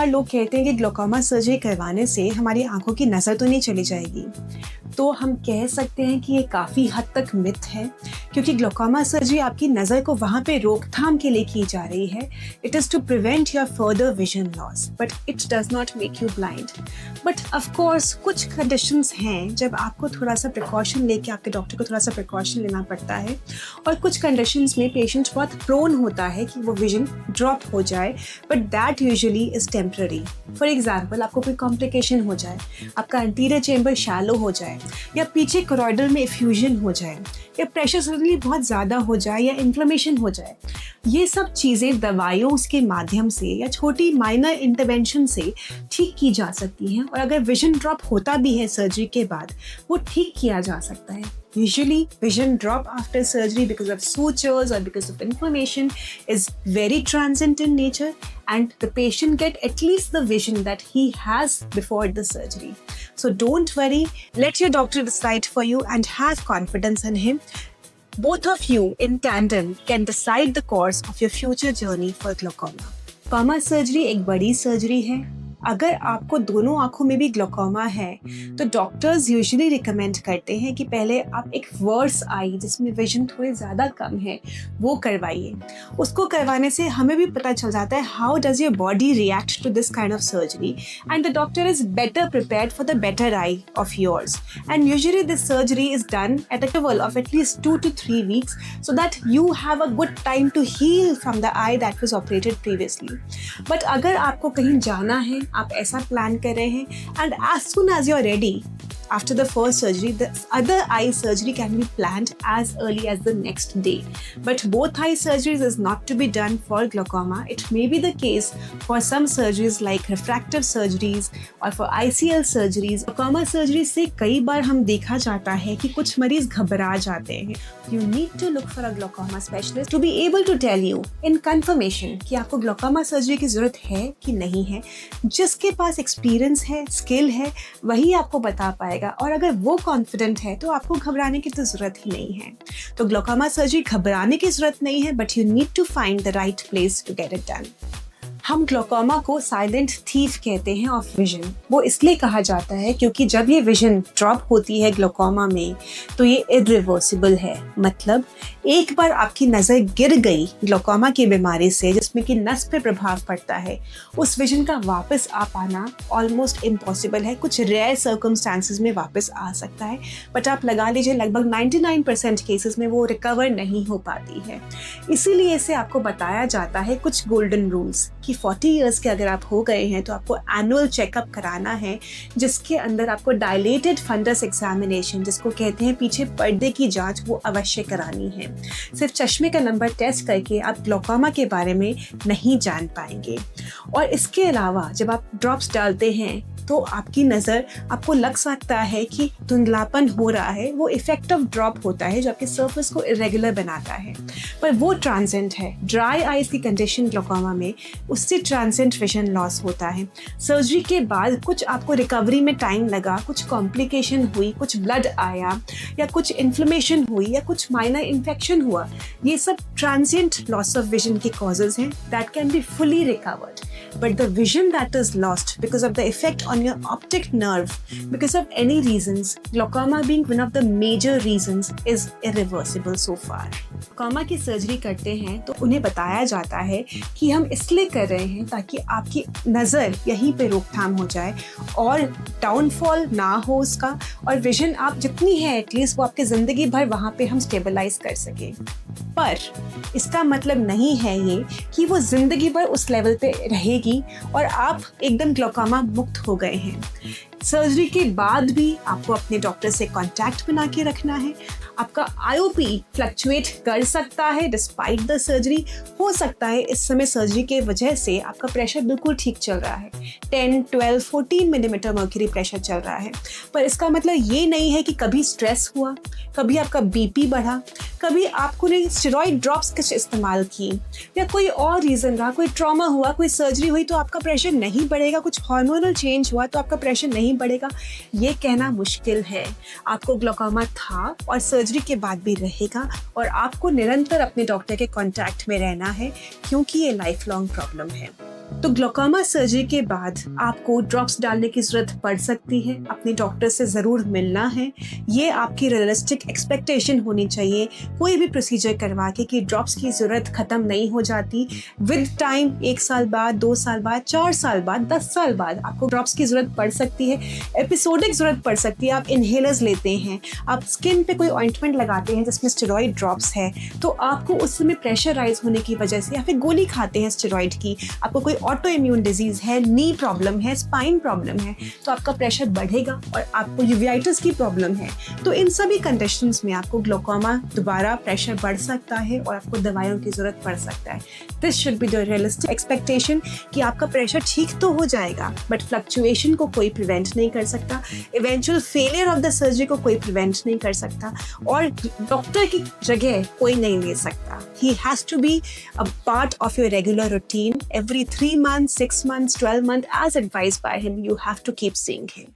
बार लोग कहते हैं कि ग्लोकोमा सर्जरी करवाने से हमारी आंखों की नज़र तो नहीं चली जाएगी, तो हम कह सकते हैं कि ये काफ़ी हद तक मिथ है, क्योंकि ग्लोकोमा सर्जरी आपकी नज़र को वहाँ पे रोकथाम के लिए की जा रही है. It is to prevent your further vision loss, but it does not make you blind. But of course कुछ कंडीशंस हैं जब आपको थोड़ा सा प्रिकॉशन लेके आपके डॉक्टर को थोड़ा सा प्रिकॉशन लेना पड़ता है, और कुछ कंडीशंस में पेशेंट बहुत प्रोन होता है कि वो विजन ड्रॉप हो जाए, but that usually is temporary. For example, आपको कोई कॉम्प्लिकेशन हो जाए, आपका एंटीरियर चेम्बर शैलो हो जाए, या पीछे कोरोइडल में इफ्यूजन हो जाए, या प्रेशर सडनली बहुत ज़्यादा हो जाए, या इन्फ्लेमेशन हो जाए. ये सब चीज़ें दवाइयों के माध्यम से या छोटी माइनर इंटरवेंशन से ठीक की जा सकती हैं, और अगर विजन ड्रॉप होता भी है सर्जरी के बाद, वो ठीक किया जा सकता है. Usually, vision drop after surgery because of sutures or because of inflammation is very transient in nature, and the patient get at least the vision that he has before the surgery. So don't worry, let your doctor decide for you and have confidence in him. Both of you in tandem can decide the course of your future journey for glaucoma. glaucoma surgery एक बड़ी surgery है. अगर आपको दोनों आंखों में भी glaucoma है तो डॉक्टर्स यूजुअली रिकमेंड करते हैं कि पहले आप एक वर्स आई जिसमें विजन थोड़ी ज़्यादा कम है वो करवाइए. उसको करवाने से हमें भी पता चल जाता है how does your body react to this kind of surgery, and the doctor is better prepared for the better eye of yours. And usually this surgery is done at interval of at least 2 to 3 weeks so that you have a good time to heal from the eye that was operated previously. But अगर आपको कहीं जाना है, आप ऐसा plan कर रहे हैं, and as soon as you're ready after the first surgery, the other eye surgery can be planned as early as the next day. But both eye surgeries is not to be done for glaucoma. It may be the case for some surgeries like refractive surgeries or for ICL surgeries. Glaucoma surgery से कई बार हम देखा जाता है कि कुछ मरीज घबरा जाते हैं. You need to look for a glaucoma specialist to be able to tell you in confirmation कि आपको glaucoma surgery की जरूरत है कि नहीं है. जिसके पास एक्सपीरियंस है, स्किल है, वही आपको बता पाएगा, और अगर वो कॉन्फिडेंट है तो आपको घबराने की तो जरूरत ही नहीं है. तो ग्लोकोमा सर्जरी घबराने की जरूरत नहीं है, but you need to find the right place to get it done. हम ग्लोकोमा को साइलेंट थीफ कहते हैं ऑफ विजन. वो इसलिए कहा जाता है क्योंकि जब ये विजन ड्रॉप होती है ग्लोकोमा में तो ये इरिवर्सिबल है. मतलब एक बार आपकी नज़र गिर गई ग्लोकोमा की बीमारी से जिसमें कि नस पे प्रभाव पड़ता है, उस विजन का वापस आ पाना ऑलमोस्ट इम्पॉसिबल है. कुछ रेयर सर्कमस्टांसेस में वापस आ सकता है, बट आप लगा लीजिए लगभग 99% केसेस में वो रिकवर नहीं हो पाती है. इसीलिए इसे आपको बताया जाता है कुछ गोल्डन रूल्स कि 40 इयर्स के अगर आप हो गए हैं तो आपको एनुअल चेकअप कराना है, जिसके अंदर आपको डायलेटेड फंडस एग्जामिनेशन, जिसको कहते हैं पीछे पर्दे की जांच, वो अवश्य करानी है. सिर्फ चश्मे का नंबर टेस्ट करके आप ग्लोकोमा के बारे में नहीं जान पाएंगे. और इसके अलावा जब आप ड्रॉप्स डालते हैं तो आपकी नज़र, आपको लग सकता है कि धुंधलापन हो रहा है. वो इफेक्ट ऑफ ड्रॉप होता है जो आपके सर्फेस को इरेगुलर बनाता है, पर वो ट्रांजेंट है. ड्राई आइज की कंडीशन ग्लोकोमा में, उससे ट्रांजेंट विजन लॉस होता है. सर्जरी के बाद कुछ आपको रिकवरी में टाइम लगा, कुछ कॉम्प्लिकेशन हुई, कुछ ब्लड आया, या कुछ इन्फ्लेमेशन हुई, या कुछ माइनर इन्फेक्शन हुआ, ये सब ट्रांजेंट लॉस ऑफ विजन के कॉजेज हैं that can be fully recovered. But the vision that is lost because of the effect on your optic nerve, because of any reasons, glaucoma being one of the major reasons, is irreversible so far. glaucoma की surgery करते हैं तो उन्हें बताया जाता है कि हम इसलिए कर रहे हैं ताकि आपकी नज़र यहीं पे रोकथाम हो जाए और डाउनफॉल ना हो उसका, और विजन आप जितनी है एटलीस्ट वो आपकी ज़िंदगी भर वहाँ पे हम स्टेबलाइज कर सकें. पर इसका मतलब नहीं है ये कि वो ज़िंदगी भर उस लेवल पे रहेगी और आप एकदम ग्लोकोमा मुक्त हो गए हैं. सर्जरी के बाद भी आपको अपने डॉक्टर से कांटेक्ट बना के रखना है. आपका आईओपी फ्लक्चुएट कर सकता है डिस्पाइट द सर्जरी. हो सकता है इस समय सर्जरी के वजह से आपका प्रेशर बिल्कुल ठीक चल रहा है, 10, 12, 14 मिलीमीटर मर्क्यूरी प्रेशर चल रहा है, पर इसका मतलब ये नहीं है कि कभी स्ट्रेस हुआ, कभी आपका बीपी बढ़ा, कभी आपको ने स्टेरॉइड ड्रॉप्स कुछ इस्तेमाल किए, या कोई और रीज़न रहा, कोई ट्रॉमा हुआ, कोई सर्जरी हुई तो आपका प्रेशर नहीं बढ़ेगा, कुछ हार्मोनल चेंज हुआ तो आपका प्रेशर नहीं बढ़ेगा. ये कहना मुश्किल है. आपको ग्लोकोमा था और सर्जरी के बाद भी रहेगा, और आपको निरंतर अपने डॉक्टर के कांटेक्ट में रहना है क्योंकि ये लाइफ लॉन्ग प्रॉब्लम है. तो ग्लोकोमा सर्जरी के बाद आपको ड्रॉप्स डालने की ज़रूरत पड़ सकती है। अपने डॉक्टर से ज़रूर मिलना है। ये आपकी रियलिस्टिक एक्सपेक्टेशन होनी चाहिए कोई भी प्रोसीजर करवा के कि ड्रॉप्स की ज़रूरत ख़त्म नहीं हो जाती। विद टाइम 1 साल बाद, 2 साल बाद, 4 साल बाद, 10 साल बाद आपको ड्रॉप्स की ज़रूरत पड़ सकती है। एपिसोडिक ज़रूरत पड़ सकती है। आप इन्हेलर्स लेते हैं, आप स्किन पे कोई ऑइंटमेंट लगाते हैं जिसमें स्टेरॉइड ड्रॉप्स है, तो आपको उस समय प्रेशराइज होने की वजह से, या फिर गोली खाते हैं स्टेरॉइड की, आपको कोई ऑटो इम्यून डिजीज़ है, नी प्रॉब्लम है, स्पाइन प्रॉब्लम है, तो आपका प्रेशर बढ़ेगा और आपको यूवेइटिस की प्रॉब्लम है, तो इन सभी कंडीशंस में आपको ग्लोकोमा दोबारा प्रेशर बढ़ सकता है और आपको दवाइयों की ज़रूरत पड़ सकता है। This should be the realistic expectation कि आपका प्रेशर ठीक तो हो जाएगा, बट फ्लक्चुएशन को कोई प्रिवेंट नहीं कर सकता, eventual failure of the surgery को कोई प्रिवेंट नहीं कर सकता, और डॉक्टर की जगह कोई नहीं ले सकता। He has to be a part of your regular routine. Every 3 months, 6 months, 12 months, as advised by him, you have to keep seeing him.